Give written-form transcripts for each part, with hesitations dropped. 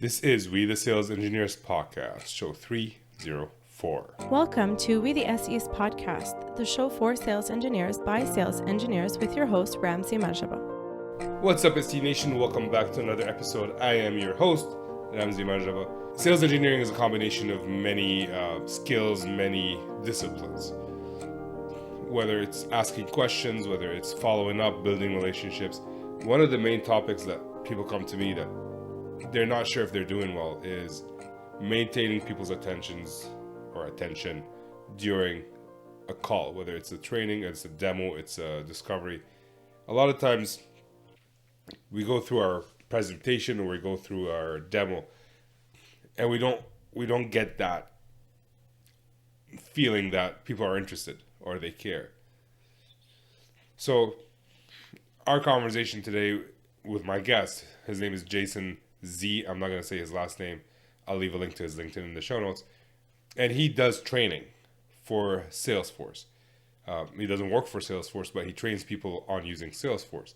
This is We the Sales Engineers Podcast, show 304. Welcome to We the SEs Podcast, the show for sales engineers by sales engineers with your host, Ramsey Majaba. What's up, ST Nation? Welcome back to another episode. I am your host, Ramsey Majaba. Sales engineering is a combination of many skills, many disciplines. Whether it's asking questions, whether it's following up, building relationships. One of the main topics that people come to me that they're not sure if they're doing well is maintaining people's attention during a call, whether it's a training, it's a demo, it's a discovery. A lot of times we go through our presentation or we go through our demo and we don't get that feeling that people are interested or they care. So our conversation today with my guest, his name is Jason Z. I'm not going to say his last name. I'll leave a link to his LinkedIn in the show notes. And he does training for Salesforce. He doesn't work for Salesforce, but he trains people on using Salesforce.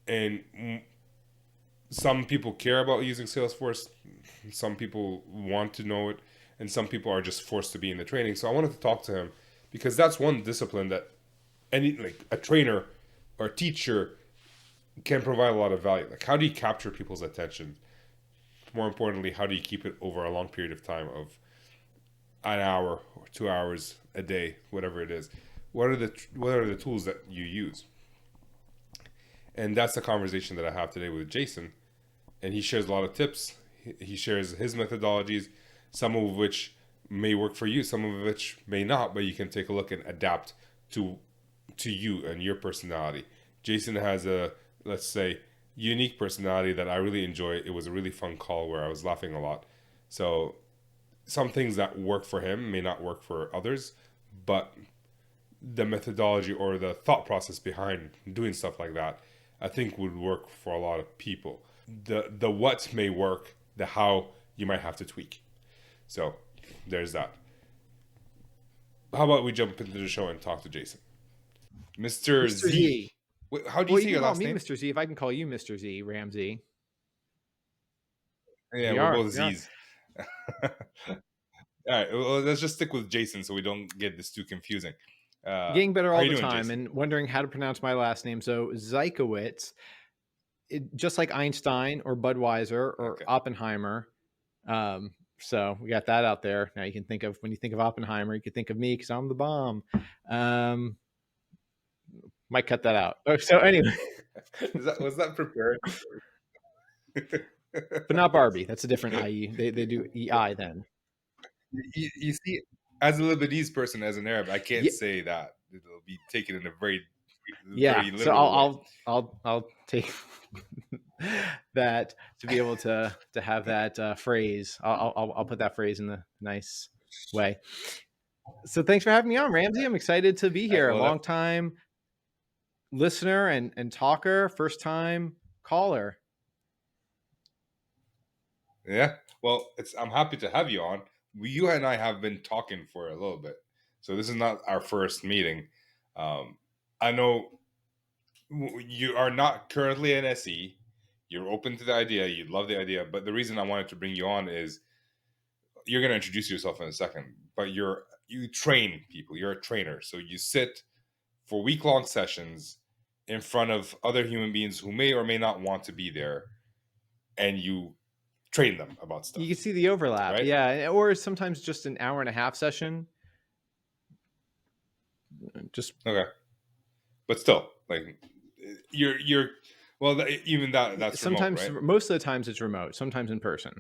And some people care about using Salesforce. Some people want to know it. And some people are just forced to be in the training. So I wanted to talk to him because that's one discipline that a trainer or a teacher can provide a lot of value. Like, how do you capture people's attention? More importantly, how do you keep it over a long period of time of an hour or 2 hours a day, whatever it is? What are the tools that you use? And that's the conversation that I have today with Jason. And he shares a lot of tips. He shares his methodologies, some of which may work for you, some of which may not, but you can take a look and adapt to you and your personality. Jason has a, let's say, unique personality that I really enjoy. It was a really fun call where I was laughing a lot. So some things that work for him may not work for others, but the methodology or the thought process behind doing stuff like that, I think would work for a lot of people. The what may work, the how you might have to tweak. So there's that. How about we jump into the show and talk to Jason? Mr. Z. Wait, how do you say your last name? Mr. Z. If I can call you Mr. Z, Ramsey. Yeah, we're both Z's. All right, well, let's just stick with Jason so we don't get this too confusing. Getting better all the time, Jason? and wondering how to pronounce my last name. So Zykowitz, just like Einstein or Budweiser or Oppenheimer. So we got that out there. Now you can think of, when you think of Oppenheimer, you can think of me because I'm the bomb. Might cut that out. So anyway, was that prepared? But not Barbie. That's a different IE. They do EI then. You see, as a Lebanese person, as an Arab, I can't say that. It'll be taken in a very very literal way. I'll take that to be able to have that phrase. I'll put that phrase in the nice way. So thanks for having me on, Ramsey. I'm excited to be here. Long time listener and talker, first time caller. Yeah, well, I'm happy to have you on. You and I have been talking for a little bit, so this is not our first meeting. I know you are not currently an SE. You're open to the idea. You love the idea, but the reason I wanted to bring you on is you're going to introduce yourself in a second. But you train people. You're a trainer, so you sit for week-long sessions in front of other human beings who may or may not want to be there, and you train them about stuff. You can see the overlap, right? Yeah, or sometimes just an hour and a half session. Just okay, but still, like you're well, even that's sometimes remote, right? Most of the times it's remote, sometimes in person.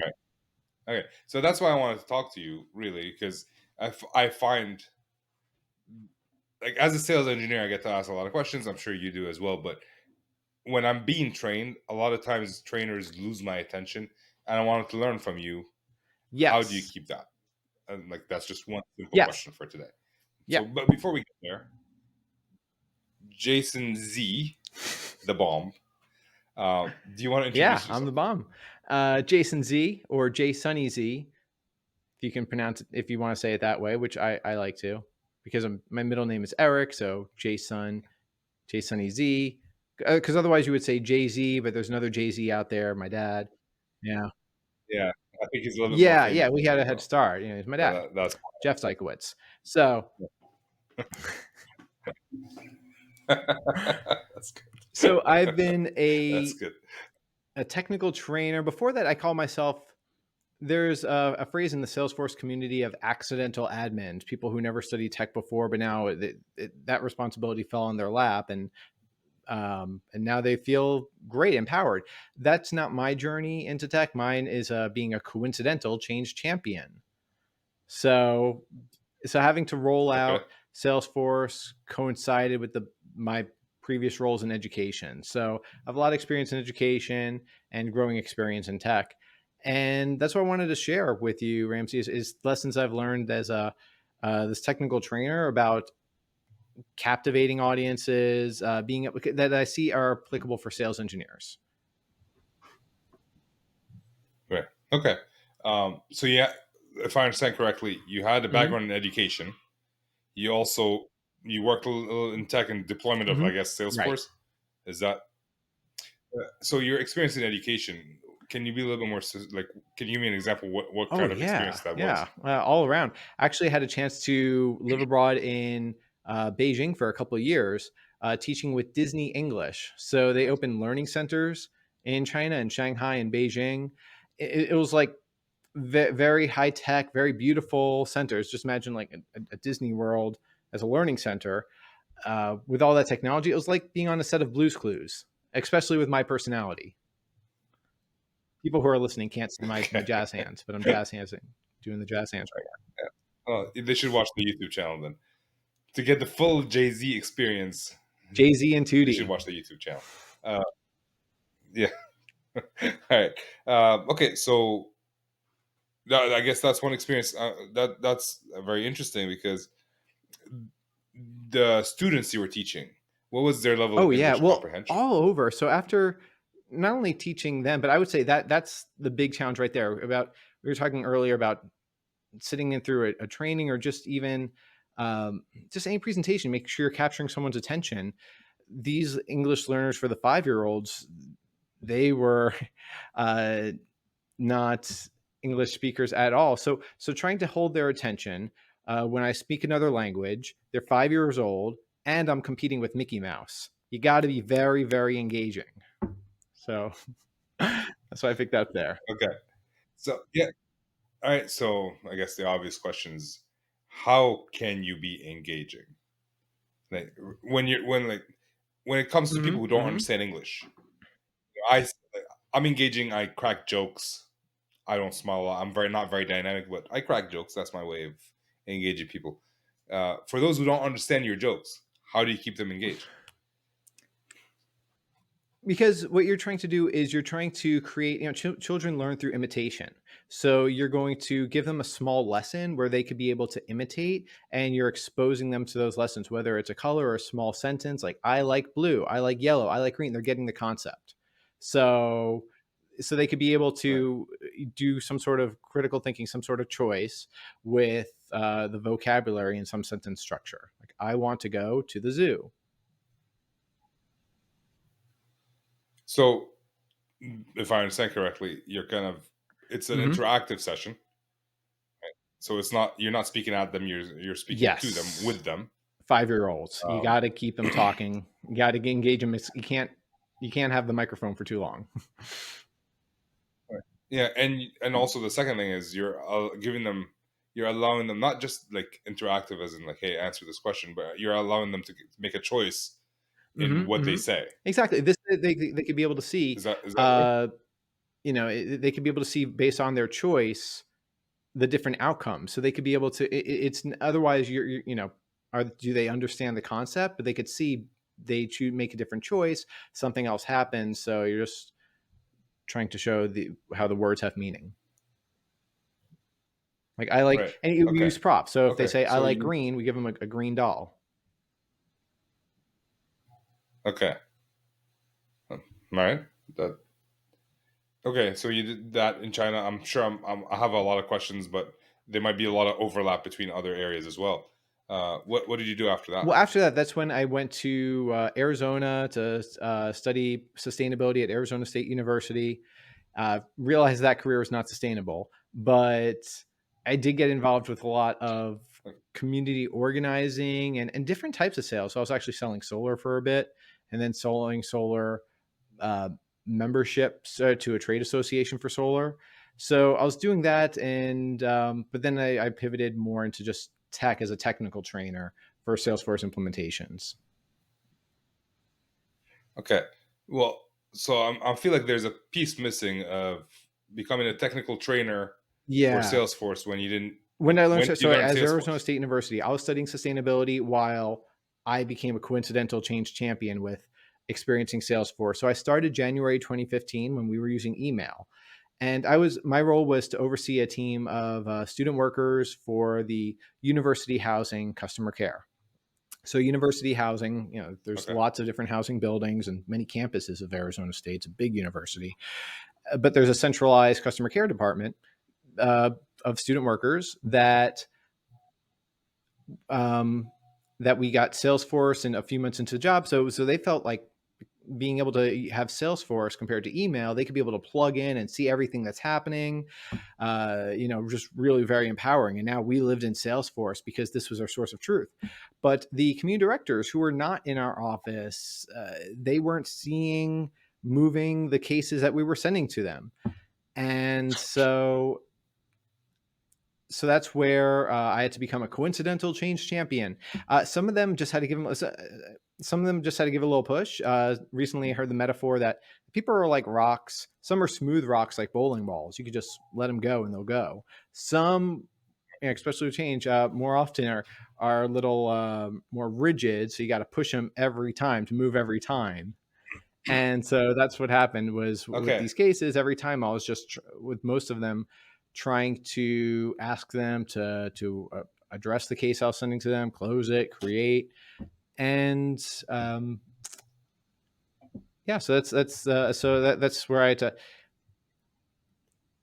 Right. Okay, so that's why I wanted to talk to you, really, because I find, like, as a sales engineer, I get to ask a lot of questions. I'm sure you do as well, but when I'm being trained, a lot of times trainers lose my attention, and I wanted to learn from you. Yes. How do you keep that? And that's just one simple question for today. Yeah. So, but before we get there, Jason Z, the bomb. Do you want to introduce yourself? I'm the bomb. Jason Z, or J Sunny Z, if you can pronounce it, if you want to say it that way, which I like to, because my middle name is Eric. So J Sunny Z. because otherwise you would say Jay-Z, but there's another Jay-Z out there, my dad. Yeah. Yeah, I think he's a little bit more Yeah, famous yeah, we than had you, a head though. start, he's my dad, That's Jeff Sikowitz. So that's so good. I've been That's good. a technical trainer. Before that, I call myself there's a phrase in the Salesforce community of accidental admins, people who never studied tech before, but now that responsibility fell on their lap, and now they feel great, empowered. That's not my journey into tech. Mine is being a coincidental change champion. So, so having to roll Okay. out Salesforce coincided with my previous roles in education. So I have a lot of experience in education and growing experience in tech. And that's what I wanted to share with you, Ramsey, is lessons I've learned as a this technical trainer about captivating audiences, being that I see are applicable for sales engineers. Right. Okay. So yeah, if I understand correctly, you had a Hmm. background in education. You also you worked a little in tech and deployment of, Hmm. I guess, Right. Salesforce. Is that so? Your experience in education. Can you be a little bit more like? Can you give me an example? What Oh kind of yeah, experience that yeah, was? all around. Actually, I had a chance to live abroad in Beijing for a couple of years, teaching with Disney English. So they opened learning centers in China and Shanghai and Beijing. It was like very high tech, very beautiful centers. Just imagine like a Disney World as a learning center with all that technology. It was like being on a set of Blue's Clues, especially with my personality. People who are listening can't see my Okay. jazz hands, but I'm jazz handsing, doing the jazz hands right Oh, they should watch the YouTube channel then to get the full Jay Z experience. now. Jay Z and They should 2D. watch the YouTube channel. Uh, yeah. All right. Okay. So I guess that's one experience. That's very interesting because the students you were teaching, what was their level Oh of yeah, English well, comprehension? all over. So after not only teaching them, but I would say that's the big challenge right there. About we were talking earlier about sitting in through a training or just even just any presentation, make sure you're capturing someone's attention. These English learners for the 5-year-olds, they were uh, not English speakers at all. So trying to hold their attention when I speak another language, they're 5 years old, and I'm competing with Mickey Mouse. You got to be very, very engaging. So that's why I picked up there. Okay. So yeah. All right. So I guess the obvious question is, how can you be engaging? Like when it comes to Mm-hmm, people who don't mm-hmm. understand English, I I'm engaging. I crack jokes. I don't smile a lot. I'm very not very dynamic, but I crack jokes. That's my way of engaging people. For those who don't understand your jokes, how do you keep them engaged? Because what you're trying to do is you're trying to create, children learn through imitation. So you're going to give them a small lesson where they could be able to imitate, and you're exposing them to those lessons, whether it's a color or a small sentence like I like blue, I like yellow, I like green. They're getting the concept. So so they could be able Right. to do some sort of critical thinking, some sort of choice with the vocabulary and some sentence structure. Like I want to go to the zoo. So if I understand correctly, you're kind of it's an Hmm. interactive session. So it's not you're not speaking at them. You're speaking to them Yes. with them. 5-year-olds. You Um, got to keep them talking. You got to engage them. You can't have the microphone for too long. right. Yeah, and also the second thing is you're allowing them not just like interactive as in like hey answer this question, but you're allowing them to make a choice in Hmm. what they Hmm. say. Exactly. This they could be able to see. Is that right? Uh, they could be able to see based on their choice the different outcomes. So they could be able to. It's otherwise you're do they understand the concept? But they could see they choose make a different choice. Something else happens. So you're just trying to show the how the words have meaning. Like I like, Right. and we Okay. use props. So if they Okay. say I So like you green, we give them a green doll. okay. All right. That okay. So you did that in China. I have a lot of questions, but there might be a lot of overlap between other areas as well. What did you do after that? Well, after that, that's when I went to Arizona to study sustainability at Arizona State University. Realized that career was not sustainable, but I did get involved with a lot of community organizing and different types of sales. So I was actually selling solar for a bit, and then selling solar uh, memberships to a trade association for solar. So I was doing that, and but then I pivoted more into just tech as a technical trainer for Salesforce implementations. Okay. Well, so I feel like there's a piece missing of becoming a technical trainer for Yeah. Salesforce when you didn't. When I learned, When did you so learn as Arizona Salesforce? State University, I was studying sustainability while I became a coincidental change champion with experiencing Salesforce. So I started January 2015 when we were using email. And my role was to oversee a team of student workers for the university housing customer care. So university housing, there's Okay. lots of different housing buildings and many campuses of Arizona State. It's a big university, but there's a centralized customer care department uh, of student workers um, that we got Salesforce and a few months into the job. So they felt like being able to have Salesforce compared to email, they could be able to plug in and see everything that's happening. Just really very empowering. And now we lived in Salesforce because this was our source of truth. But the community directors who were not in our office, they weren't seeing moving the cases that we were sending to them. And so that's where I had to become a coincidental change champion. Some of them just had to give them. Some of them just had to give a little push. Recently, I heard the metaphor that people are like rocks. Some are smooth rocks like bowling balls. You could just let them go and they'll go. Some, especially with change, more often are a little more rigid. So you got to push them every time to move every time. And so that's what happened was with Okay. these cases. Every time I was just with most of them trying to ask them to address the case I was sending to them, close it, create, and yeah. So that's where I had to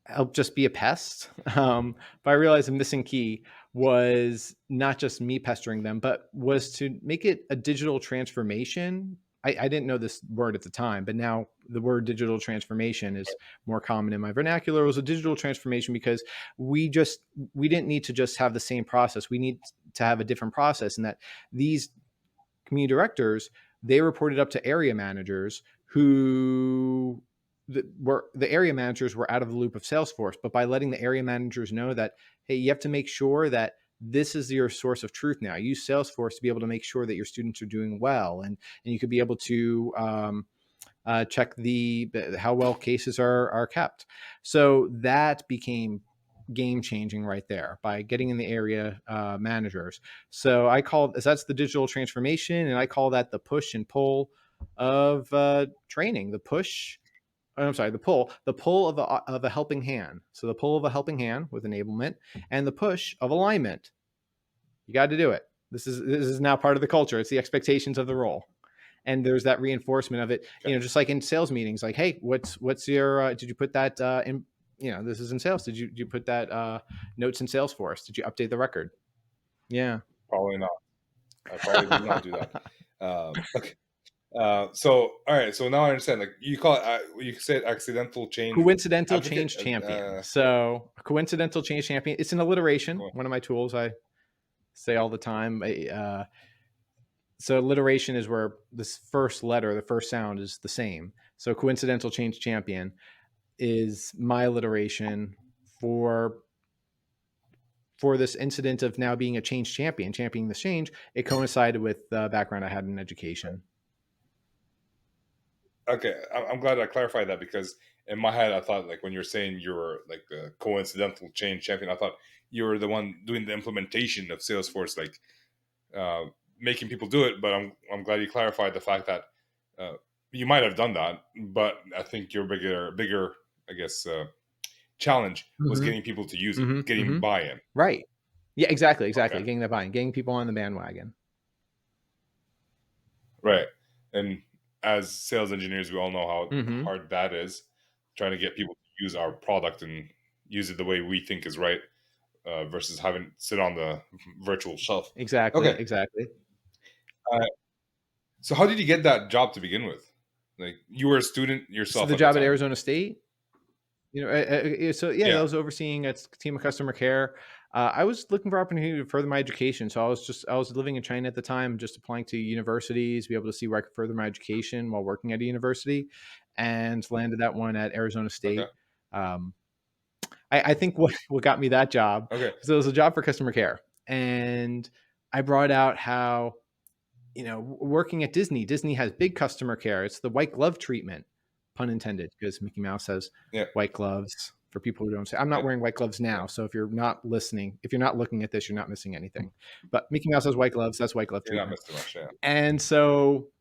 help just be a pest. But I realized the missing key was not just me pestering them, but was to make it a digital transformation. I didn't know this word at the time, but now the word digital transformation is more common in my vernacular. It was a digital transformation because we just we didn't need to just have the same process. We need to have a different process, and that these community directors, they reported up to area managers who the area managers were out of the loop of Salesforce. But by letting the area managers know that, hey, you have to make sure that this is your source of truth now. Use Salesforce to be able to make sure that your students are doing well, and you could be able to check the how well cases are kept. So that became game changing right there by getting in the area managers. So that's the digital transformation, and I call that the push and pull of training. The pull of a helping hand. So the pull of a helping hand with enablement, and the push of alignment. You got to do it. This is now part of the culture. It's the expectations of the role, and there's that reinforcement of it. Okay. Just like in sales meetings, like, hey, what's your did you put that in? This is in sales. Did you put that notes in Salesforce? Did you update the record? Yeah. Probably not. I probably did not do that. Okay. So all right. So now I understand. Like you call it, you said accidental change Coincidental advocate. change champion. So a coincidental change champion. It's an alliteration. Cool. One of my tools I say all the time. So alliteration is where this first letter, the first sound is the same. So coincidental change champion is my alliteration for this incident of now being a change champion, championing the change. It coincided with the background I had in education. Okay, I'm glad I clarified that because in my head I thought like when you were saying you were like the coincidental change champion, I thought you were the one doing the implementation of Salesforce, like uh, making people do it. But I'm glad you clarified the fact that uh, you might have done that, but I think your bigger I guess challenge was Mm-hmm. getting people to use it, Mm-hmm. getting Mm-hmm. buy-in. Right. Yeah, exactly. Okay, Getting that buy-in, getting people on the bandwagon. right. And as sales engineers, we all know how Mm-hmm. hard that is, trying to get people to use our product and use it the way we think is right. versus having sit on the virtual shelf. Exactly. Okay. Exactly. Uh, so how did you get that job to begin with? Like you were a student So yourself the at the job at time. Arizona State, so yeah, I Yeah. was overseeing a team of customer care. I was looking for opportunity to further my education. So I was living in China at the time, just applying to universities, be able to see where I could further my education while working at a university, and landed that one at Arizona Okay. State. Um, I think what got me that job, Okay. so it was a job for customer care, and I brought out how, working at Disney has big customer care. It's the white glove treatment, pun intended, because Mickey Mouse has Yeah. white gloves. For people who don't say, I'm not Yeah. wearing white gloves Yeah. now. So if you're not listening, if you're not looking at this, you're not missing anything. But Mickey Mouse has white gloves. That's white glove You're not treatment. missing much. Yeah. And so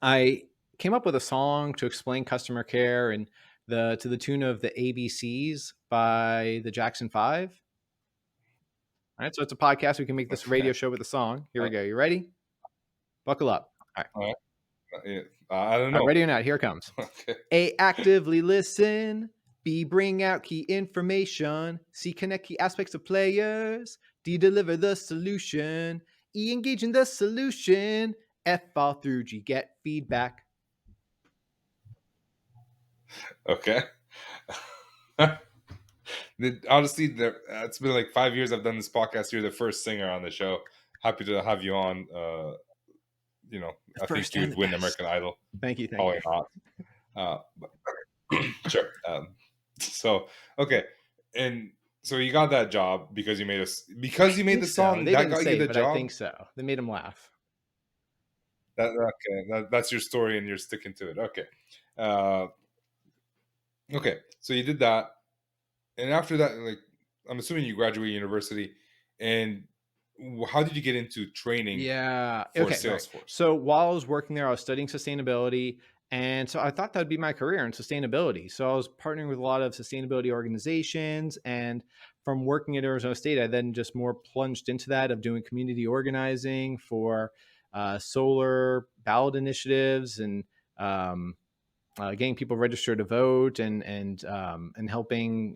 I came up with a song to explain customer care and to the tune of the ABCs by the Jackson 5. All right. So it's a podcast. We can make this a Okay. radio show with a song. Here Uh, we go. You ready? Buckle up. All right. all right. Yeah. I don't All right, know. ready or not, here it comes. Okay. A, actively listen. B, bring out key information. C, connect key aspects of players. D, deliver the solution. E, engage in the solution. F, fall through. G, get feedback. Okay. Honestly, it's been like 5 years I've done this podcast. You're the first singer on the show. Happy to have you on. The I think first you and would the win best. American Idol. Thank you. Thank Probably you. not. But sure. So okay, and so you got that job because you made us because I you made think the so. song They that didn't got you say, the but I job. think so. They made him laugh. That's your story, and you're sticking to it. Okay, uh, okay. So you did that, and after that, like I'm assuming you graduated university, and how did you get into training Yeah. for Okay. Right. Salesforce? So while I was working there, I was studying sustainability. And so I thought that'd be my career in sustainability. So I was partnering with a lot of sustainability organizations. And from working at Arizona State, I then just more plunged into that of doing community organizing for solar ballot initiatives and um, getting people registered to vote and helping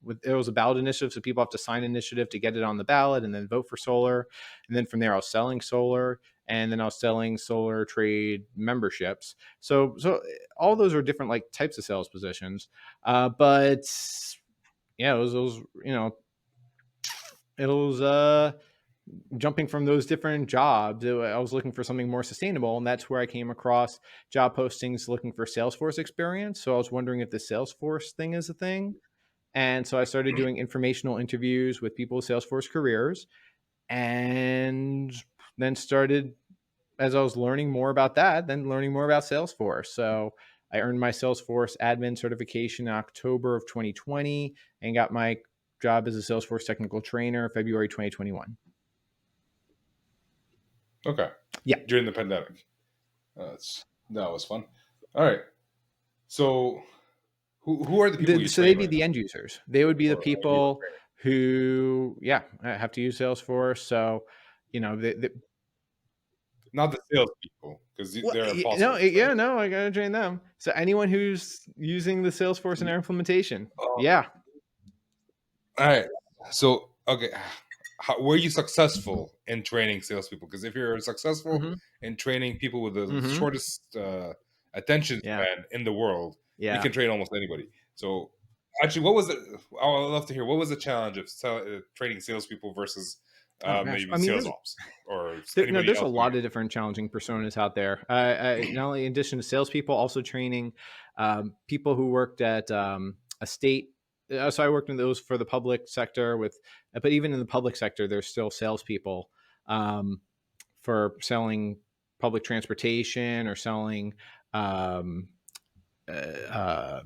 with it was a ballot initiative, so people have to sign an initiative to get it on the ballot and then vote for solar. And then from there, I was selling solar, and then I was selling solar trade memberships. So all those are different like types of sales positions, but yeah, it was it was jumping from those different jobs, I was looking for something more sustainable. And that's where I came across job postings looking for Salesforce experience. So I was wondering if the Salesforce thing is a thing. And so I started doing informational interviews with people with Salesforce careers, and then started, as I was learning more about that, then learning more about Salesforce. So I earned my Salesforce admin certification in October of 2020 and got my job as a Salesforce technical trainer February 2021. Okay, Yeah. during the pandemic. That was fun. All right. So who are the people you So train they'd be right the now, end users. They would be the or you are people training? who, yeah, have to use Salesforce. So, Not the salespeople, because well, they're no, imposters, right? yeah, no, I gotta train them. So anyone who's using the Salesforce in You- their implementation, Oh, yeah. all right. So okay, were you successful in training salespeople? Because if you're successful Hmm. in training people with the Hmm. shortest attention Yeah. span in the world, you Yeah. can train almost anybody. So actually, what was it? I would love to hear what was the challenge of training salespeople versus Oh gosh, maybe I mean, sales ops or no, anybody there's a else doing lot of different challenging personas out there. Not only in addition to salespeople, also training people who worked at a state. So I worked in those for the public sector but even in the public sector, there's still salespeople um, for selling public transportation or selling um, uh,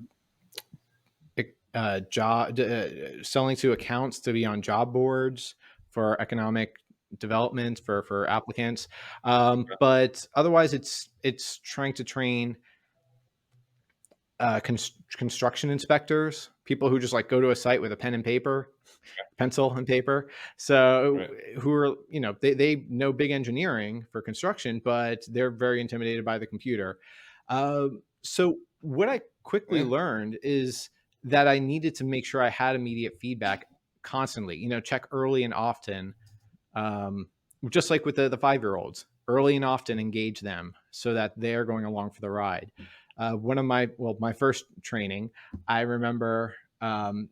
selling to accounts to be on job boards for economic development for applicants. But otherwise, it's trying to train construction inspectors, people who just like go to a site with a pen and paper, pencil and paper. it? So Right. who are, they know big engineering for construction, but they're very intimidated by the computer. So what I quickly Yeah. learned is that I needed to make sure I had immediate feedback constantly, check early and often. Just like with the 5-year-olds, early and often engage them so that they're going along for the ride. One of my first training, I remember,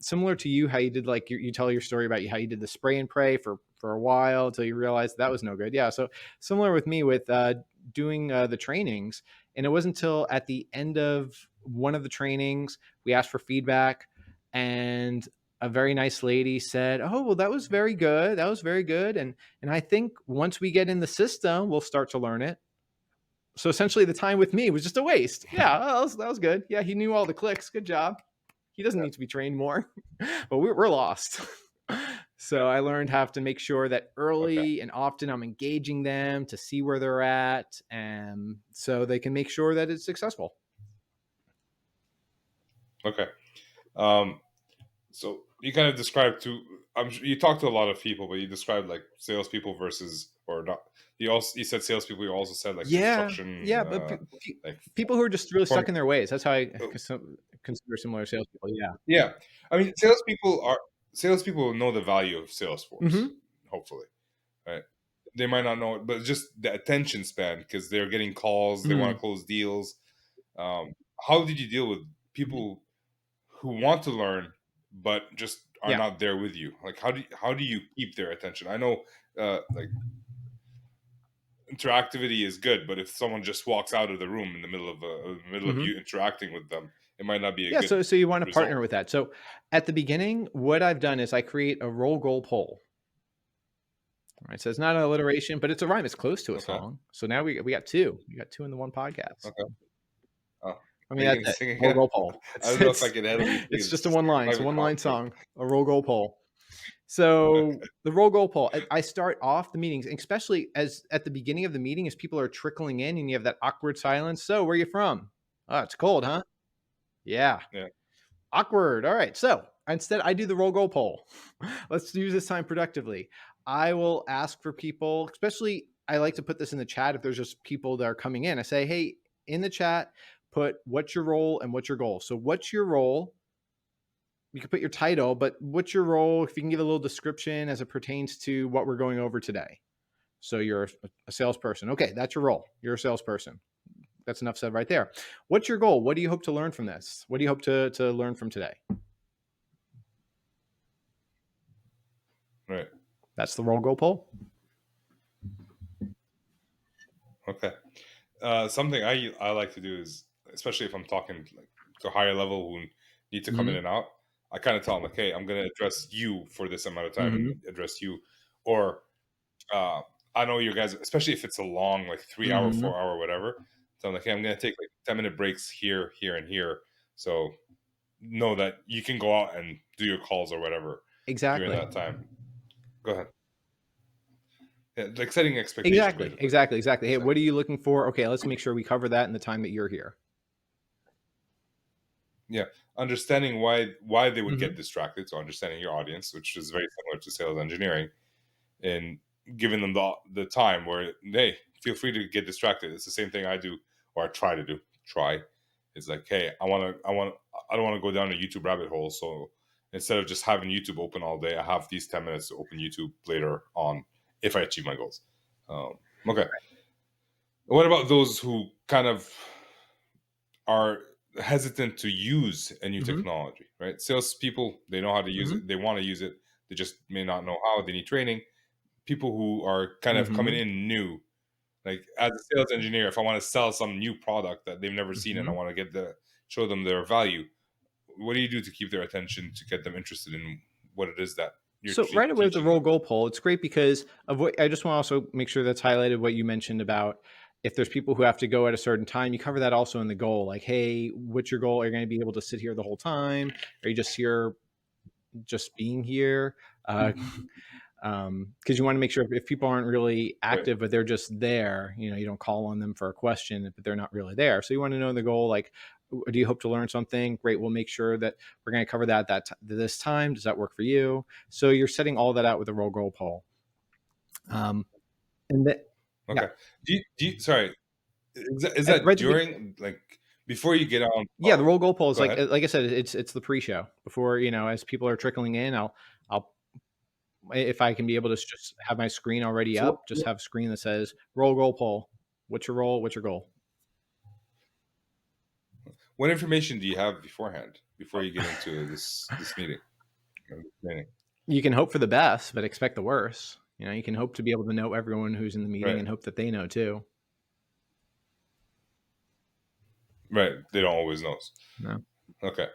similar to you, how you did, like, you tell your story about how you did the spray and pray for a while until you realized that was no good. Yeah. So similar with me with doing the trainings. And it wasn't until at the end of one of the trainings, we asked for feedback, and a very nice lady said, "Oh, well, that was very good. That was very good. And I think once we get in the system, we'll start to learn it." So essentially, the time with me was just a waste. Yeah, that was good. Yeah, he knew all the clicks. Good job. He doesn't need to be trained more, but we're lost. So I learned how to make sure that Okay. early and often I'm engaging them to see where they're at, and so they can make sure that it's successful. Okay. Um, so you kind of described you talked to a lot of people, but you described like salespeople versus, or not. You said salespeople. You also said like Yeah, construction, yeah, but like people who are just really farming. stuck in their ways. That's how I consider similar salespeople. Yeah. Yeah, I mean, salespeople know the value of Salesforce. Mm-hmm. Hopefully, right? They might not know it, but just the attention span, because they're getting calls, they want Mm-hmm. to close deals. How did you deal with people who want to learn but just are Yeah. not there with you? Like, how do you keep their attention? I know, like, interactivity is good, but if someone just walks out of the room in the middle of Mm-hmm. you interacting with them, it might not be a Yeah. good So you want to result. partner with that. So at the beginning, what I've done is I create a roll goal poll. All right. So it's not an alliteration, but it's a rhyme. It's close to a Okay. song. So now we got two. We got two in the one podcast. Okay. Oh, I mean, are you that's gonna it. sing Roll again? goal poll. I It's don't know if I it's can handle you it's singing. just a It's one line. It's a private one line concert. song. A roll goal poll. So the roll goal poll, I start off the meetings, especially as at the beginning of the meeting, as people are trickling in and you have that awkward silence. So where are you from? Oh, it's cold, huh? Yeah. Yeah. Awkward. All right. So instead, I do the roll goal poll. Let's use this time productively. I will ask for people, especially I like to put this in the chat if there's just people that are coming in. I say, hey, in the chat, put what's your role and what's your goal. So what's your role? You can put your title, but what's your role? If you can give a little description as it pertains to what we're going over today. So you're a salesperson. Okay, that's your role. You're a salesperson. That's enough said right there. What's your goal? What do you hope to learn from this? What do you hope to learn from today? Right. That's the roll goal poll. Okay. Something I like to do is, especially if I'm talking like to a higher level who need to come in Mm-hmm. and out, I kind of tell them like, hey, I'm gonna address you for this amount of time Mm-hmm. and address you, or uh, I know you guys, especially if it's a long like 3 hour, Mm-hmm. 4 hour, whatever. So I'm like, hey, I'm gonna take like 10-minute breaks here, here, and here. So know that you can go out and do your calls or whatever during Exactly. that time. Go ahead. Yeah, like setting expectation, Exactly. basically. Exactly. Exactly. Hey, It's like, what are you looking for? Okay, let's make sure we cover that in the time that you're here. yeah, understanding why they would Mm-hmm. get distracted. So understanding your audience, which is very similar to sales engineering, and giving them the time where, hey, feel free to get distracted. It's the same thing I do, or I try to do. Try. It's like, hey, I don't want to go down a YouTube rabbit hole. So instead of just having YouTube open all day, I have these 10 minutes to open YouTube later on if I achieve my goals. Okay. What about those who kind of are hesitant to use a new Mm-hmm. technology, right? Salespeople, they know how to use Mm-hmm. it, they want to use it, they just may not know how, they need training. People who are kind of coming Mm-hmm. in new, like as a sales engineer, if I want to sell some new product that they've never seen and I Mm-hmm. want to show them their value, what do you do to keep their attention, to get them interested in what it is that you're So right away with the teaching roll them? goal poll, it's great because of what I just want to also make sure that's highlighted what you mentioned about if there's people who have to go at a certain time, you cover that also in the goal. Like, hey, what's your goal? Are you going to be able to sit here the whole time? Are you just here, just being here? Because you want to make sure if people aren't really Right. active, but they're just there, you don't call on them for a question, but they're not really there. So you want to know the goal, like, do you hope to learn something? Great. We'll make sure that we're going to cover that this time. Does that work for you? So you're setting all that out with a roll goal poll. And that, yeah, Okay. Sorry, is that right the during, like, before you get on the yeah, the call? roll goal poll is Go ahead. like I said, it's the pre-show before, as people are trickling in, I'll if I can be able to just have my screen already So up, just have a screen that says roll goal poll. What's your role? What's your goal? what information do you have beforehand before you get into this meeting? Training? You can hope for the best, but expect the worst. You can hope to be able to know everyone who's in the meeting Right, and hope that they know too. right. They don't always know. No. Okay,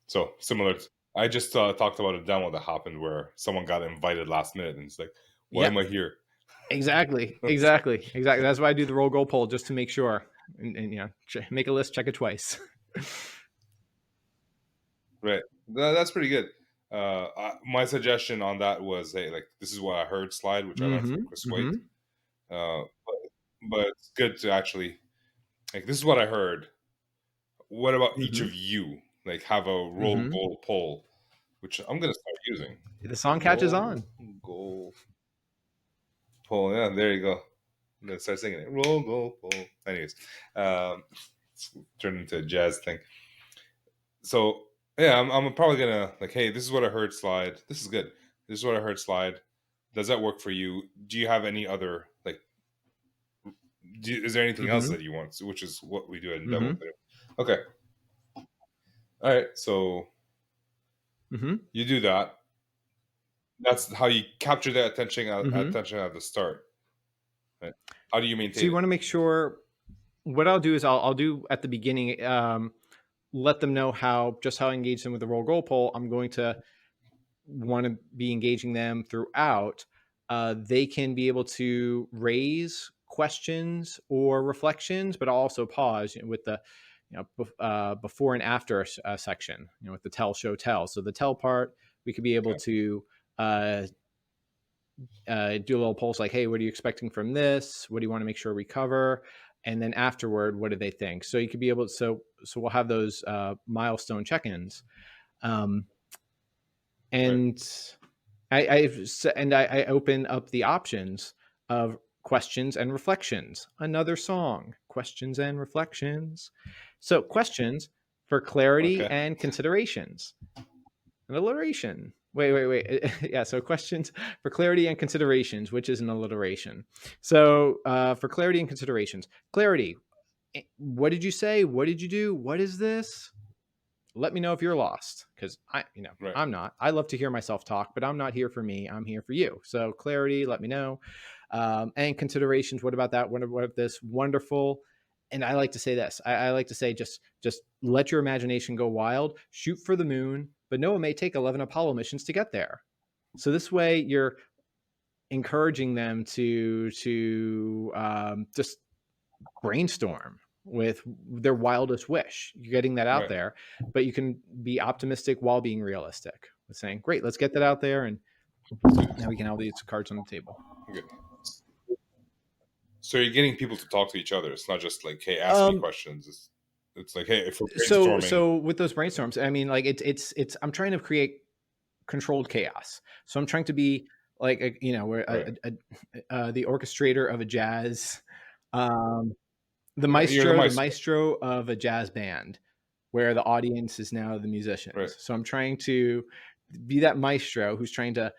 so similar. I just talked about a demo that happened where someone got invited last minute, and it's like, why Yeah, am I here? exactly. That's why I do the roll goal poll, just to make sure, and make a list, check it twice. Right. That's pretty good. My suggestion on that was, hey, like this is what I heard slide, which I learned from Chris Waite. Mm-hmm. But it's good to actually like this is what I heard. What about each Mm-hmm. of you? Like have a roll Mm-hmm. goal poll, which I'm gonna start using. The song catches Roll on. goal poll. Yeah, there you go. I'm gonna start singing it. Roll goal poll. Anyways, it's turned into a jazz thing. So yeah, I'm probably gonna like, hey, this is what I heard slide. This is good. This is what I heard slide. Does that work for you? Do you have any other like? Is there anything else Mm-hmm. that you want? Which is what we do at Mm-hmm. Endeavor. Okay. All right. So Mm-hmm. you do that. That's how you capture their attention Mm-hmm. attention at the start. Right? How do you So maintain you it? want to make sure. What I'll do is I'll do at the beginning. Let them know how I engage them with the roll goal poll. I'm going to want to be engaging them throughout. They can be able to raise questions or reflections, but I'll also pause with the before and after section. With the tell, show, tell. So the tell part, we could be able Okay. to uh, do a little polls like, hey, what are you expecting from this? What do you want to make sure we cover? And then afterward, what do they think? So you could be able to, so we'll have those milestone check-ins. Um, Right. and I open up the options of questions and reflections. Another song, questions and reflections. So questions for clarity Okay. and considerations. An alliteration. Wait. Yeah. So questions for clarity and considerations, which is an alliteration. So for clarity and considerations, clarity. What did you say? What did you do? What is this? Let me know if you're lost, because Right. I'm not. I love to hear myself talk, but I'm not here for me. I'm here for you. So clarity, let me know. And considerations. What about that? What about this? Wonderful. And I like to say this. I like to say just let your imagination go wild. Shoot for the moon, but no, it may take 11 Apollo missions to get there. So this way, you're encouraging them to just brainstorm with their wildest wish. You're getting that out Right. there, but you can be optimistic while being realistic with saying, great, let's get that out there. And So, now we can have these cards on the table. okay. So you're getting people to talk to each other. It's not just like, hey, ask me Um, questions. It's like, hey, if we're so, brainstorming, so with those brainstorms, I mean, like it's, I'm trying to create controlled chaos. So I'm trying to be like, where right? the orchestrator of a jazz, um, You're the the maestro, maestro of a jazz band, where the audience is now the right? musicians. So I'm trying to be that maestro who's trying to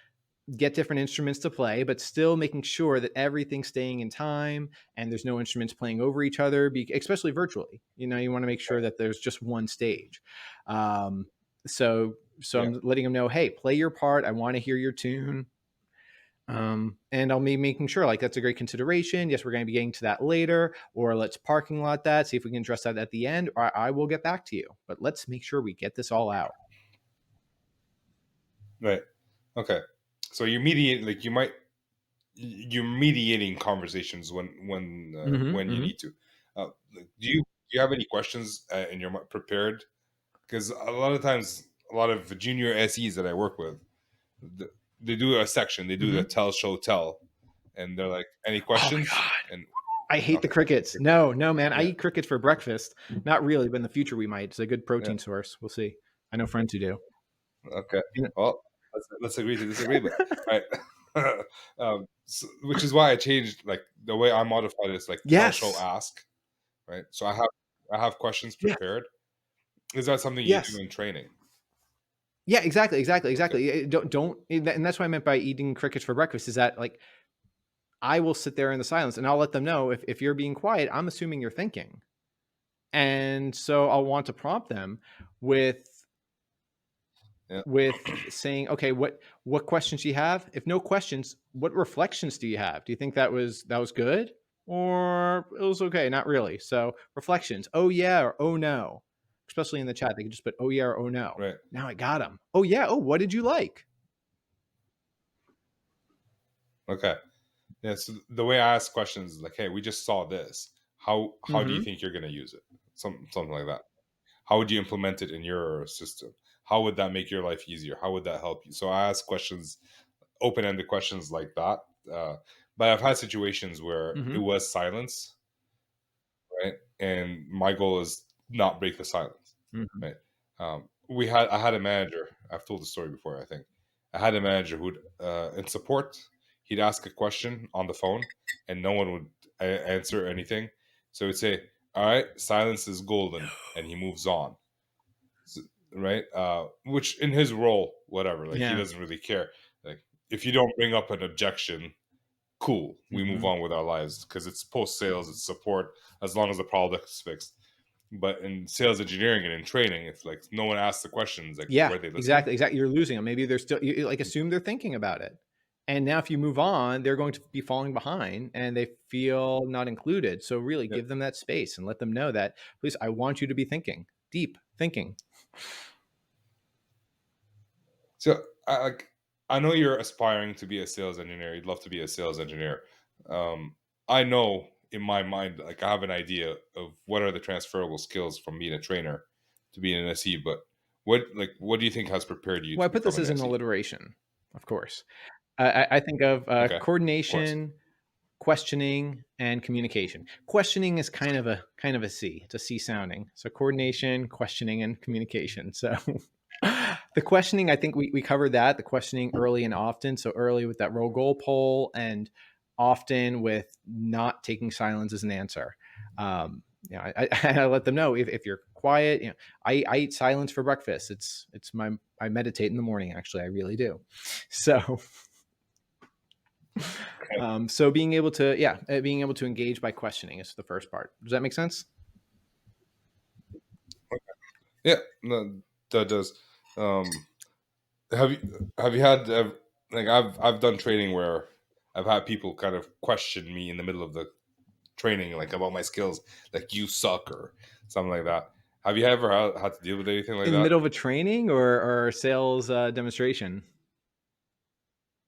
get different instruments to play, but still making sure that everything's staying in time and there's no instruments playing over each other, especially virtually. You want to make sure that there's just one stage. Um, so Yeah. I'm letting them know, hey, play your part. I want to hear your tune. And I'll be making sure like that's a great consideration. Yes, we're going to be getting to that later, or let's parking lot that, see if we can address that at the end, or I will get back to you. But let's make sure we get this all out. Right. Okay. So you mediate, like you're mediating conversations when you Mm-hmm. need to. Do you have any questions in your prepared? Because a lot of times, a lot of junior SEs that I work with, th- they do a section. They do the Mm-hmm. tell, show, tell, and they're like, "Any Oh my questions?" God. And I hate the okay, crickets. No, no, man. I yeah, eat crickets for breakfast. Not really, but in the future we might. It's a good yeah, protein source. We'll see. I know friends who do. okay. You know- Well, let's agree to disagree, but all right. Which is why I changed like the way I modified it is like tell, show, Yes. ask. Right. So I have questions Yeah. prepared. Is that something you do Yes. in training? Yeah, exactly, exactly, Okay. exactly. Don't, and that's what I meant by eating crickets for breakfast. Is that like I will sit there in the silence and I'll let them know if you're being quiet, I'm assuming you're thinking, and so I'll want to prompt them with Yeah. saying, okay, what questions do you have? If no questions, what reflections do you have? Do you think that was good, or it was okay? Not really. So reflections. Oh yeah, or oh no. Especially in the chat, they can just put oh yeah or oh no. Right. Now I got them. Oh yeah. Oh, what did you like? Okay. Yeah. So the way I ask questions is like, hey, we just saw this. How do you Mm-hmm. think you're gonna use it? Something like that. How would you implement it in your system? How would that make your life easier? How would that help you? So I ask questions, open-ended questions like that. Uh, but I've had situations where Mm-hmm. it was silence, right? And my goal is not break the silence, Mm-hmm. right? I had a manager. I've told the story before. I think I had a manager who'd in support. He'd ask a question on the phone, and no one would answer anything. So he'd say, "All right, silence is golden," and he moves on. S- right? Which in his role, whatever, like he Yeah. doesn't really care. Like if you don't bring up an objection, cool, we move Mm-hmm. on with our lives because it's post sales, it's support, as long as the product is fixed. But in sales engineering and in training, if like no one asks the questions, like Yeah, were they listening? exactly, exactly. You're losing them. Maybe they're still like assume they're thinking about it. And now if you move on, they're going to be falling behind and they feel not included. So really Yeah. give them that space and let them know that, please, I want you to be thinking, deep thinking. So like I know you're aspiring to be a sales engineer. You'd love to be a sales engineer. Um, I know in my mind, like I have an idea of what are the transferable skills from being a trainer to being an SE. But what do you think has prepared you Well, I to put become this an as an SE? alliteration, of course. I think of Okay, of course. coordination, questioning, and communication. Questioning is kind of a C. It's a C sounding. So coordination, questioning, and communication. So the questioning, I think we covered that. The questioning early and often. So early with that roll goal poll, and often with not taking silence as an answer. I let them know if you're quiet. I eat silence for breakfast. It's my I meditate in the morning. Actually, I really do. So so being able to, being able to engage by questioning is the first part. Does that make sense? Yeah, no, that does. Um, have you had like I've done training where I've had people kind of question me in the middle of the training, like about my skills, like you suck or something like that. Have you ever had to deal with anything like In the that? middle of a training or sales demonstration?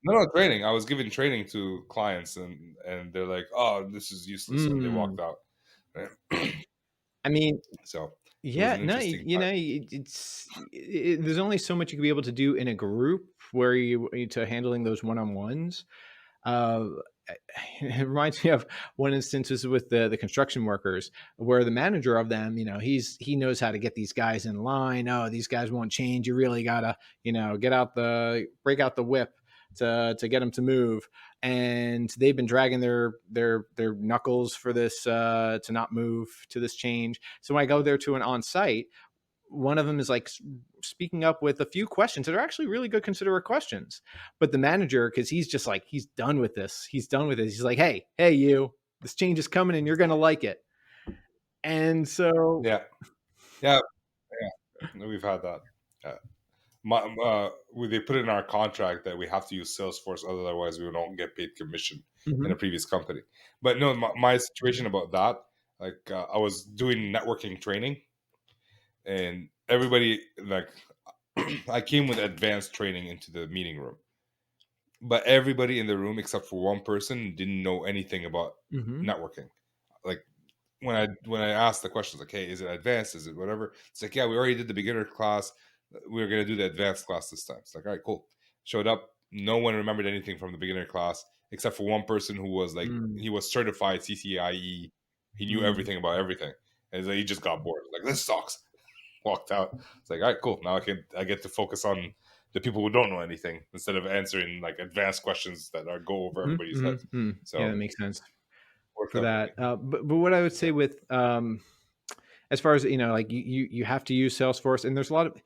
No, no, training. I was giving training to clients, and they're like, "Oh, this is useless," and they Mm. walked out. I mean, So it was yeah, an no, interesting time. there's only so much you can be able to do in a group where you to handling those one-on-ones. Uh, it reminds me of one instance is with the construction workers where the manager of them, he knows how to get these guys in line. Oh, these guys won't change. You really gotta, break out the whip to get them to move. And they've been dragging their knuckles for this to not move to this change. So when I go there to an on site, one of them is like speaking up with a few questions that are actually really good considerate questions. But the manager, because he's just like, he's done with this. He's done with this. He's like, hey, you, this change is coming and you're going to like it. And so, Yeah, yeah, yeah. We've had that. Uh, they put in our contract that we have to use Salesforce, otherwise we don't get paid commission in a mhm, previous company. But no, my situation about that, like I was doing networking training, and everybody like I came with advanced training into the meeting room, but everybody in the room except for one person didn't know anything about mhm, networking. Like when I asked the questions, like, "Hey, is it advanced? Is it whatever?" It's like, "Yeah, we already did the beginner class. We're gonna do the advanced class this time." It's like, "All right, cool." Showed up. No one remembered anything from the beginner class except for one person who was like, mm, he was certified CCIE. He knew mm, everything about everything, and he just got bored. Like, this sucks. Walked out. It's like, all right, cool. Now I get to focus on the people who don't know anything instead of answering like advanced questions that are go over mhm, everybody's mhm, heads. mm. Yeah, So that makes sense worked for out for me. that. But what I would say Yeah. with as far as, like you have to use Salesforce, and there's a lot of,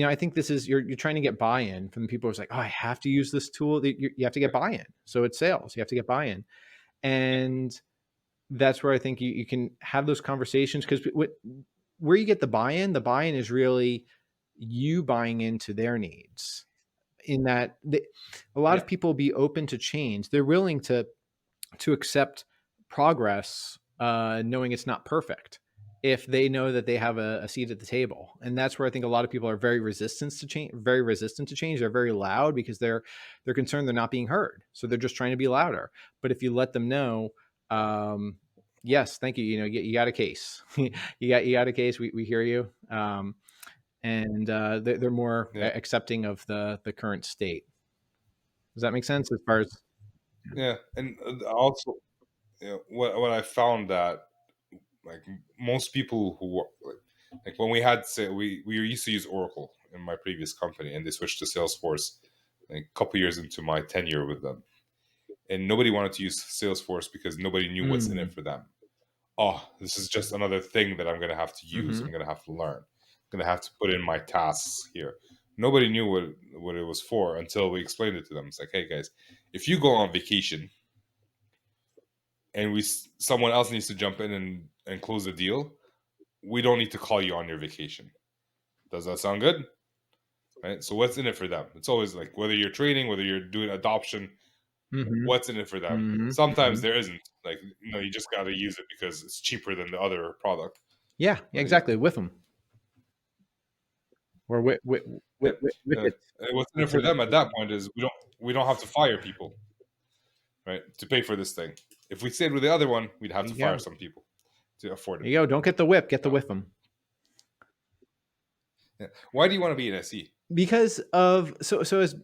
I think this is, you're trying to get buy-in from the people who's like, oh, I have to use this tool. You have to get buy-in. So it's sales. You have to get buy-in. And that's where I think you can have those conversations, because where you get the buy-in is really you buying into their needs, in that a lot Yeah. of people will be open to change. They're willing to accept progress, knowing it's not perfect, if they know that they have a seat at the table. And that's where I think a lot of people are very resistant to change. They're very loud because they're concerned they're not being heard. So they're just trying to be louder. But if you let them know, yes, thank you. You got a case. you got a case. We hear you. And they're more Yeah. accepting of the current state. Does that make sense as far as? Yeah. And also, what I found that, like, most people who like when we had, say, we used to use Oracle in my previous company, and they switched to Salesforce like a couple years into my tenure with them, and nobody wanted to use Salesforce because nobody knew what's in it Mm, for them. Oh, this is just another thing that I'm going to have to use. I'm hmm going to have to learn. I'm going to have to put in my tasks here. Nobody knew what it was for until we explained it to them. It's like, hey guys, if you go on vacation and someone else needs to jump in and close the deal, we don't need to call you on your vacation. Does that sound good? Right. So what's in it for them? It's always like, whether you're training, whether you're doing adoption, hmm what's in it for them? hmm Sometimes hmm there isn't. Like, you just got to use it because it's cheaper than the other product. Yeah, Yeah. exactly. With them, or Yeah. with it. And what's in it for them at that point is we don't have to fire people, right, to pay for this thing. If we stayed with the other one, we'd have There to you fire go. some people to afford There it. you go. Don't get the whip. Get the So, with them. yeah. Why do you want to be an SE? Because of, so as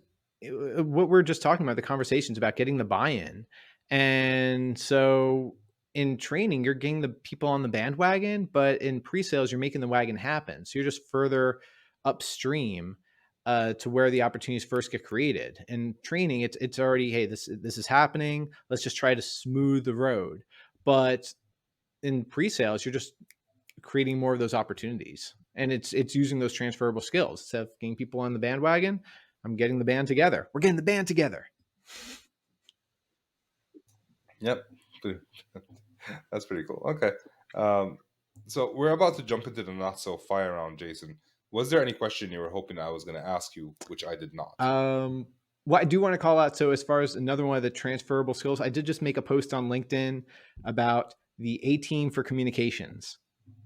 what we're just talking about, the conversations about getting the buy-in. And so in training, you're getting the people on the bandwagon, but in pre-sales, you're making the wagon happen. So you're just further upstream, to where the opportunities first get created. In training, it's already, hey, this is happening. Let's just try to smooth the road. But in pre-sales, you're just creating more of those opportunities, and it's using those transferable skills. Instead of getting people on the bandwagon, I'm getting the band together. We're getting the band together. Yep. That's pretty cool. Okay. Um, so we're about to jump into the not so fire round, Jason. Was there any question you were hoping I was going to ask you, which I did not? What I do want to call out, so as far as another one of the transferable skills, I did just make a post on LinkedIn about the A team for communications.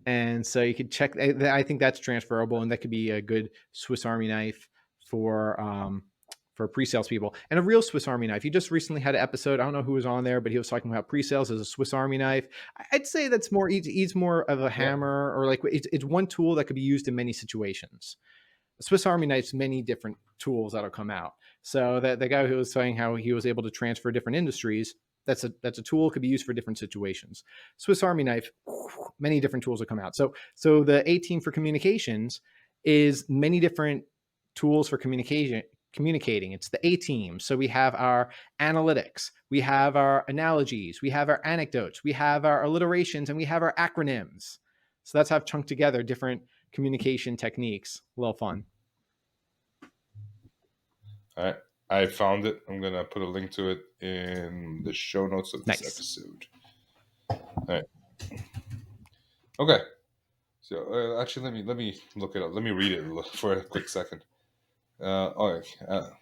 And so you could check. I think that's transferable, and that could be a good Swiss Army knife for pre-sales people, and a real Swiss Army knife. He just recently had an episode. I don't know who was on there, but he was talking about pre-sales as a Swiss Army knife. I'd say that's more. It's more of a Yeah. hammer, or like it's one tool that could be used in many situations. A Swiss Army knife's many different tools that'll come out. So that the guy who was saying how he was able to transfer different industries, that's a tool, could be used for different situations. Swiss Army knife, many different tools will come out. So the A team for communications is many different tools for communicating. It's the A team. So we have our analytics, we have our analogies, we have our anecdotes, we have our alliterations, and we have our acronyms. So that's how I've chunked together different communication techniques. A little fun. All right. I found it. I'm going to put a link to it in the show notes of this Nice. episode. All right. Okay. So actually, let me look it up. Let me read it for a quick second. Okay.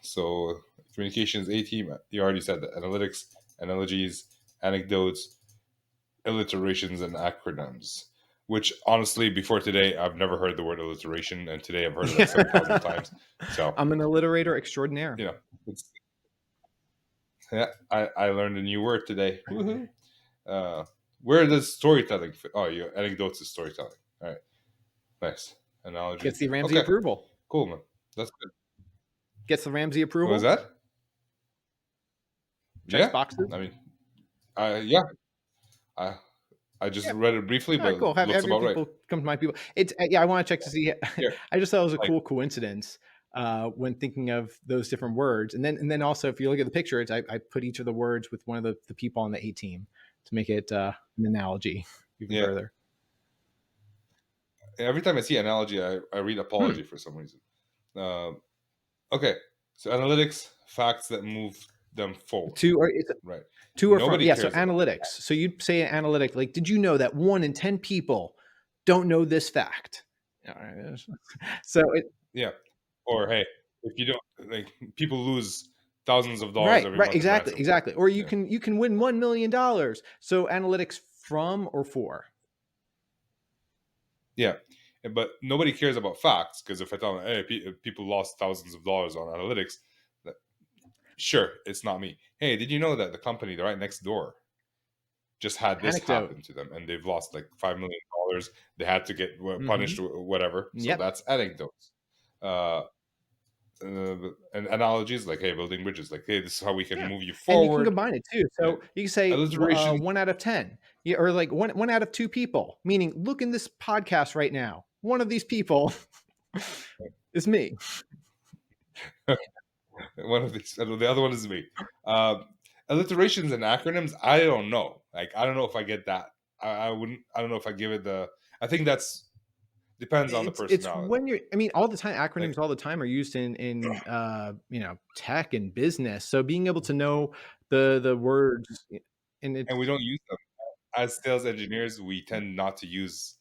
So communications A team. You already said that. Analytics, analogies, anecdotes, alliterations, and acronyms. Which honestly, before today, I've never heard the word alliteration, and today I've heard it like 7,000 times. So I'm an alliterator extraordinaire. it's yeah. I learned a new word today. Woohoo! Uh, where does storytelling fit? Oh, your anecdotes is storytelling. All right, nice Gets analogies. the Ramsey Okay, approval. cool, man. That's good. Gets the Ramsey What was approval. that? Checks Yeah, boxes. I mean, yeah, I I just Yeah. read it briefly, All right, but cool. it Have looks every about right. people come to my people. It's yeah. I want to check to see. Here, I just thought it was a like, cool coincidence when thinking of those different words, and then also if you look at the pictures, I put each of the words with one of the people on the A team to make it an analogy even yeah, further. every time I see analogy, I read apology for some reason. Okay, so analytics, facts that move them forward, right? To or from. Nobody Yeah. So cares about analytics. So you'd say an analytic, like, did you know that 1 in 10 people don't know this fact? So yeah. Or hey, if you don't, like, people lose thousands of dollars right, every right, month in exactly, ransomware. exactly. Or you Yeah, can win $1 million. So analytics from or for. yeah. But nobody cares about facts, because if I tell them, hey, people lost thousands of dollars on analytics, that, sure, it's not me. Hey, did you know that the company right next door just had this Anecdote. happen to them and they've lost like $5 million? They had to get punished, whatever. So Yep. that's anecdotes. Uh, and analogies like, hey, building bridges, like, hey, this is how we can Yeah. move you And you can forward. combine it too. Right? So you can say Alliteration. 1 out of 10. Yeah, or like one out of 2 people, meaning look in this podcast right now. One of these people is me. One of these, the other one is me. Um, Alliterations and acronyms, I don't know. Like, I don't know if I get that. I wouldn't. I don't know if I give it the. I think that's depends on the It's personality. when you're, I mean, all the time, Like, acronyms all the time are used in tech and business. So being able to know the words, and and we it's don't use them as sales engineers. We tend not to use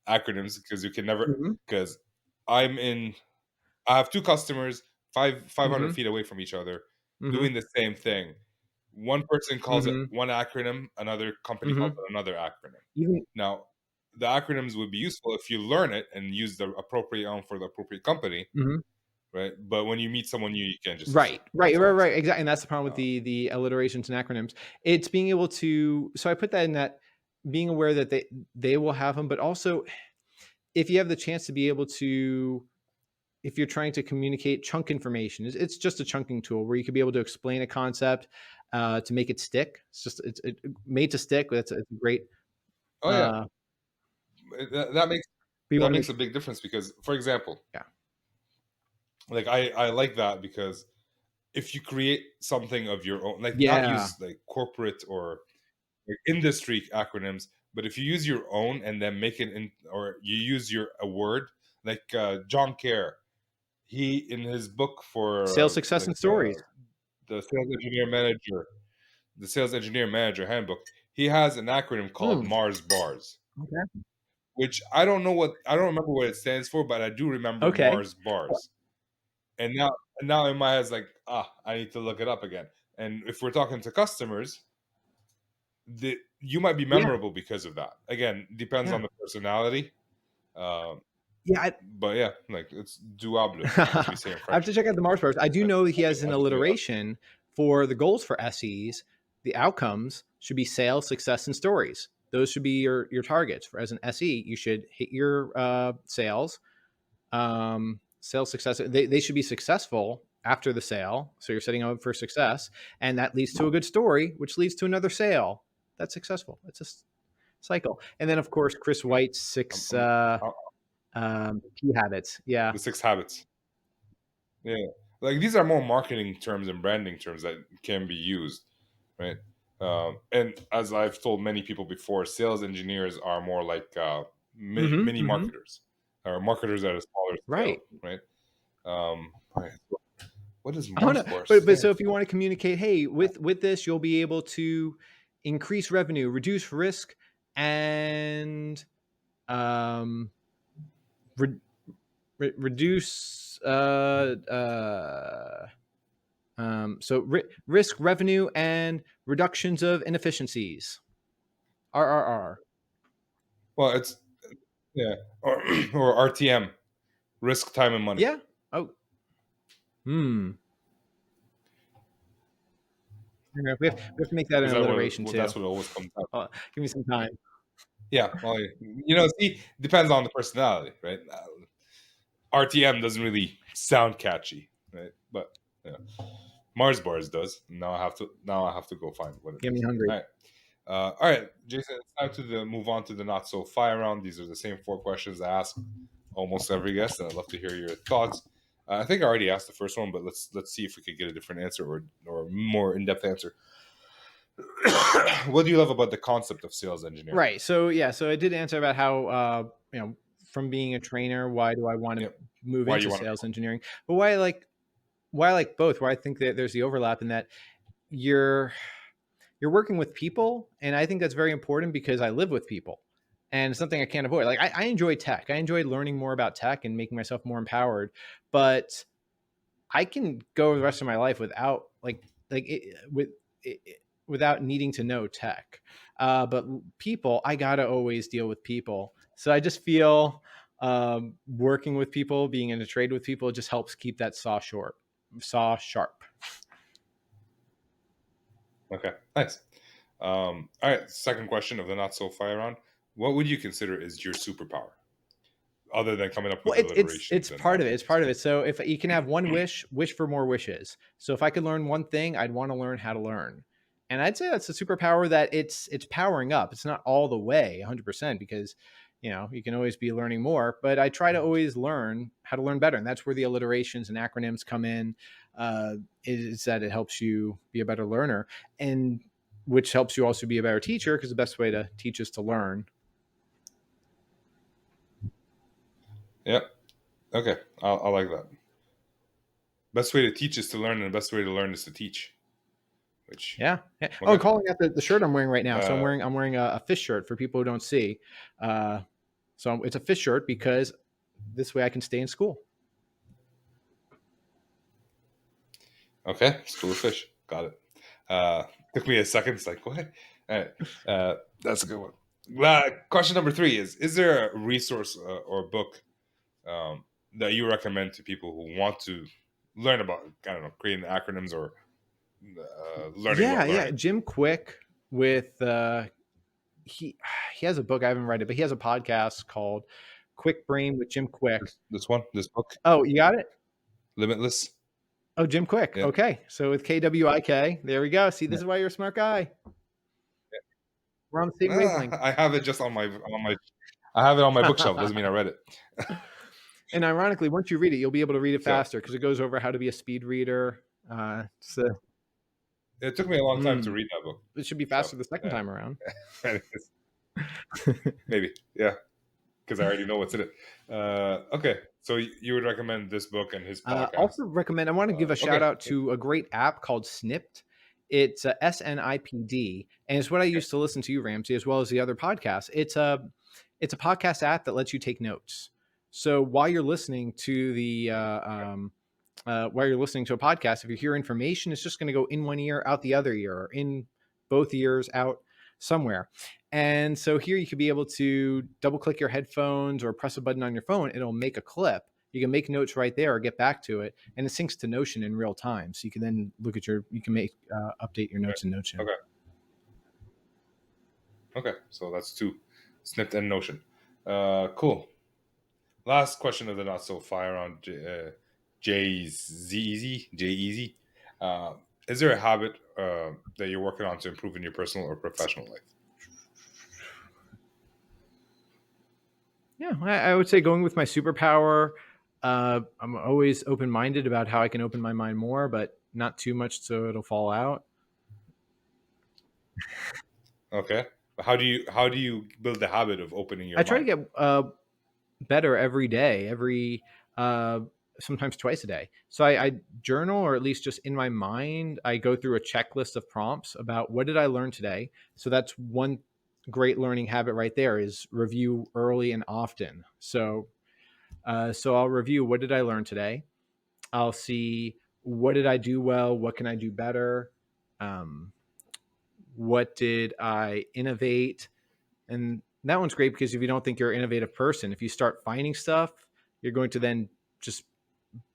acronyms because you can never. Mhm, Because I'm in. I have two customers, 500 mhm, feet away from each other, mhm, doing the same thing. One person calls it mhm, one acronym, another company calls mhm. it another acronym. Even Now, the acronyms would be useful if you learn it and use the appropriate one for the appropriate company, mhm. right? But when you meet someone new, you can't just assume. Right, right, That's right, all I'm right, saying. exactly, and that's the problem with Uh, the alliterations and acronyms. It's being able to, so I put that in that, being aware that they will have them, but also if you have the chance to be able to, if you're trying to communicate chunk information, it's just a chunking tool where you could be able to explain a concept to make it stick. It's just it's made to stick. It's a great. oh yeah, Uh, that makes but you want to make, a big difference because, for example, yeah, like I like that because if you create something of your own, like not yeah, use like corporate or like industry acronyms, but if you use your own and then make it in, or you use your a word like John Kerr, he in his book for sales success and stories. the sales engineer manager handbook, he has an acronym called Mm, Mars bars, okay. which I don't remember what it stands for, but I do remember Okay. Mars bars. And now in my head it's like, I need to look it up again. And if we're talking to customers, you might be Yeah. memorable because of that. Again, depends Yeah. on the personality. Um, Yeah. but yeah, like it's douable, as we I say in have French. to check out the Mars bars. I do Like, know he has an I just made it up. alliteration for the goals for SEs. The outcomes should be sales, success, and stories. Those should be your targets. For as an SE, you should hit your sales, sales success. They should be successful after the sale. So you're setting up for success, and that leads to a good story, which leads to another sale. That's successful. It's a cycle. And then of course Chris White's six I'm, key habits. Yeah. the 6 habits. Yeah, like these are more marketing terms and branding terms that can be used, right? And as I've told many people before, sales engineers are more like Mm-hmm, mini mm-hmm. marketers, or marketers at a smaller scale, Right. right? Right. What does I don't Mars know, bar but so stand if you for? want to communicate, hey, with this, you'll be able to increase revenue, reduce risk, and um, re- reduce risk, revenue, and reductions of inefficiencies. RRR. Well, it's yeah, or or RTM, risk, time, and money. Yeah. Oh. Hmm. We have to make that an Because that alliteration well, too. that's what always comes out. Give me some time. Yeah, well, see, depends on the personality, right? RTM doesn't really sound catchy, right? But yeah, Mars bars does. Now I have to go find what it Get me is. hungry. All right, Jason. It's time to move on to the not so fire round. These are the same 4 questions I ask almost every guest, and I'd love to hear your thoughts. I think I already asked the first one, but let's see if we could get a different answer or more in depth answer. What do you love about the concept of sales engineering? Right. So yeah. So I did answer about how from being a trainer, why do I want to Yep. move Why you into want to? sales engineering, but why I like both, why I think that there's the overlap in that you're working with people. And I think that's very important because I live with people and it's something I can't avoid. Like I enjoy tech. I enjoy learning more about tech and making myself more empowered, but I can go the rest of my life without without needing to know tech. But people, I gotta always deal with people. So I just feel working with people, being in a trade with people, just helps keep that saw sharp. Okay, nice. All right, second question of the not so fire round. What would you consider is your superpower, other than coming up with Well, it's alliterations and part of it. It's adjectives? part of it. So if you can have one wish for more wishes. So if I could learn one thing, I'd want to learn how to learn. And I'd say that's a superpower that it's powering up. It's not all the way 100% because you can always be learning more, but I try to always learn how to learn better. And that's where the alliterations and acronyms come in. Is that it helps you be a better learner, and which helps you also be a better teacher because the best way to teach is to learn. Yep. Okay, I like that. Best way to teach is to learn, and the best way to learn is to teach. Which, Yeah. Yeah. Oh, okay. calling out the shirt I'm wearing right now. So Uh, I'm wearing a fish shirt for people who don't see. Uh, so it's a fish shirt because this way I can stay in school. okay, school of fish. Got it. Uh, took me a second. It's like, what? All right. That's a good one. Question number three is there a resource or book that you recommend to people who want to learn about, I don't know, creating acronyms or learning Yeah, about yeah. learning? Jim Quick with he he has a book, I haven't read it, but he has a podcast called Quick Brain with Jim Quick. This one, this book, Oh, you got it? Limitless. Oh, Jim Quick. Yeah. Okay. So with KWIK, there we go. See, this Yeah. is why you're a smart guy. We're on the same wavelength. I have it just on my I have it on my bookshelf. Doesn't mean I read it. And ironically, once you read it, you'll be able to read it So faster because it goes over how to be a speed reader. So it took me a long time to mm, read that book. it should be So faster the second time around. maybe, yeah, because I already know what's in it. Okay, so you would recommend this book and his podcast? Also recommend. I want to give a shout Okay, out to a great app called Snipped. It's SNIPD, and it's what I okay, used to listen to you, Ramsey, as well as the other podcasts. It's a podcast app that lets you take notes. So while you're listening to while you're listening to a podcast, if you hear information, it's just going to go in one ear, out the other ear, or in both ears, out somewhere. And so here you could be able to double click your headphones or press a button on your phone. It'll make a clip. You can make notes right there or get back to it. And it syncs to Notion in real time. So you can then you can update your notes in Notion. okay, okay. So that's two, Snipped and Notion. Cool. Last question of the not so fire on J Easy. Uh, is there a habit that you're working on to improve in your personal or professional life? Yeah, I would say going with my superpower. I'm always open minded about how I can open my mind more, but not too much so it'll fall out. Okay. How do you build the habit of opening your I try to mind? get better every day, every uh, sometimes twice a day. So I journal, or at least just in my mind, I go through a checklist of prompts about what did I learn today. So that's one great learning habit right there is review early and often. So I'll review what did I learn today. I'll see what did I do well, what can I do better, um, what did I innovate, and that one's great because if you don't think you're an innovative person, if you start finding stuff, you're going to then just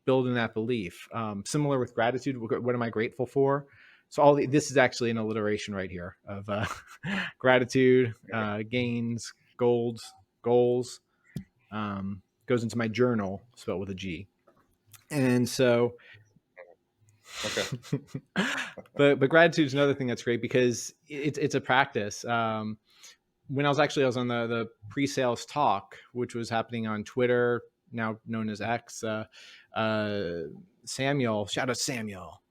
build in that belief. Similar with gratitude, what am I grateful for? So this is actually an alliteration right here of gratitude, gains, goals. Goes into my journal, spelled with a G. And so, Okay. but gratitude is another thing that's great because it's a practice. When I was on the pre-sales talk, which was happening on Twitter, now known as X. Samuel, shout out Samuel.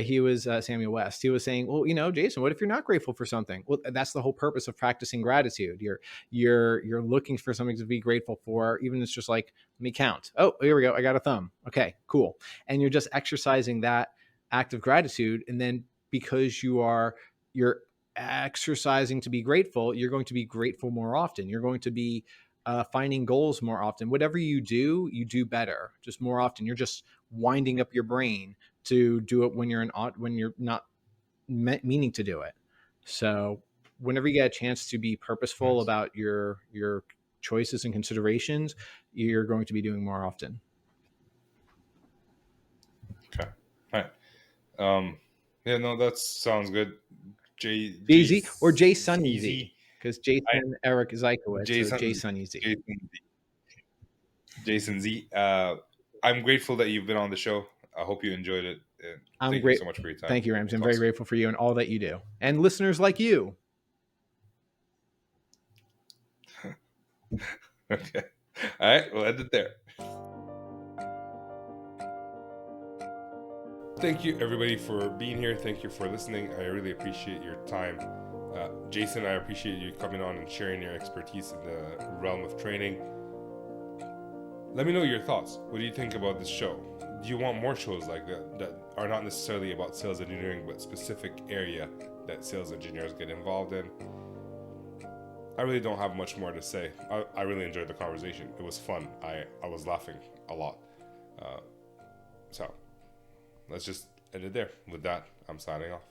He was Samuel West. He was saying, well, Jason, what if you're not grateful for something? Well, that's the whole purpose of practicing gratitude. You're looking for something to be grateful for, even if it's just like, let me count. Oh, here we go. I got a thumb. Okay, cool. And you're just exercising that act of gratitude. And then because you're exercising to be grateful, you're going to be grateful more often. You're going to be finding goals more often. Whatever you do better, just more often. You're just winding up your brain to do it when you're not meaning to do it. So whenever you get a chance to be purposeful Nice. about your choices and considerations, you're going to be doing more often. Okay. All right. Yeah, no, that sounds good. Jay-Z or Jay Sunny Z. Z, because Jason Eric Zykowitz, so Jay Jason Sunny Z. Jason Jason Z. I'm grateful that you've been on the show. I hope you enjoyed it. And I'm thank you great. so much for your time. Thank you, We'll Ramsey. I'm talk very soon. grateful for you and all that you do, and listeners like you. Okay. All right. We'll end it there. Thank you, everybody, for being here. Thank you for listening. I really appreciate your time. Jason, I appreciate you coming on and sharing your expertise in the realm of training. Let me know your thoughts. What do you think about this show? Do you want more shows like that are not necessarily about sales engineering, but specific area that sales engineers get involved in? I really don't have much more to say. I really enjoyed the conversation. It was fun. I was laughing a lot. So let's just end it there. With that, I'm signing off.